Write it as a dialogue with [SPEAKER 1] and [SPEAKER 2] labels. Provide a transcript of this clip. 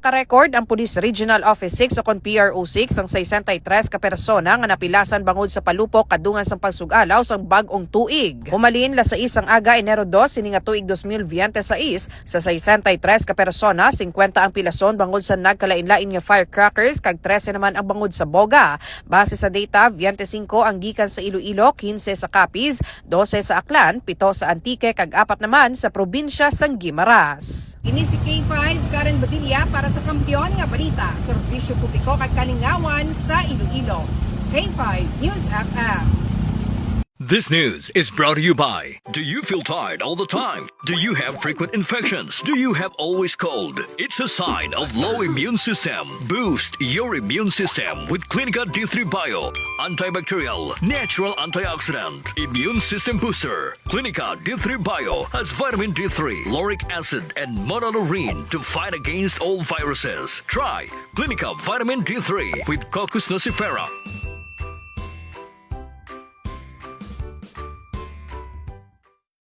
[SPEAKER 1] Nakarecord ang Police Regional Office 6 o kon PRO6 ang 63 ka persona nga napilasan bangod sa Palupok kadungan sang pagsugalaw sang bag-ong tuig. Humalin la sa isang aga Enero 2 sininga tuig 2026 sa 63 ka persona, 50 ang Pilason bangod sa nagkalain-lain nga firecrackers kag 13 naman ang bangod sa boga. Base sa data, 25 ang gikan sa Iloilo, 15 sa Capiz, 12 sa Aklan, 7 sa Antique kag 4 naman sa probinsya sang Guimaras. Ini si K5 Karen Badilla para sa Kampiyon nga Balita, serbisyo publiko kag kalingawan sa Iloilo. K5 News FM.
[SPEAKER 2] This news is brought to you by, do you feel tired all the time? Do you have frequent infections? Do you have always cold? It's a sign of low immune system. Boost your immune system with Clinica D3 Bio. Antibacterial, natural antioxidant, immune system booster. Clinica D3 Bio has vitamin D3, lauric acid, and monolurine to fight against all viruses. Try Clinica Vitamin D3 with Coccus nocifera.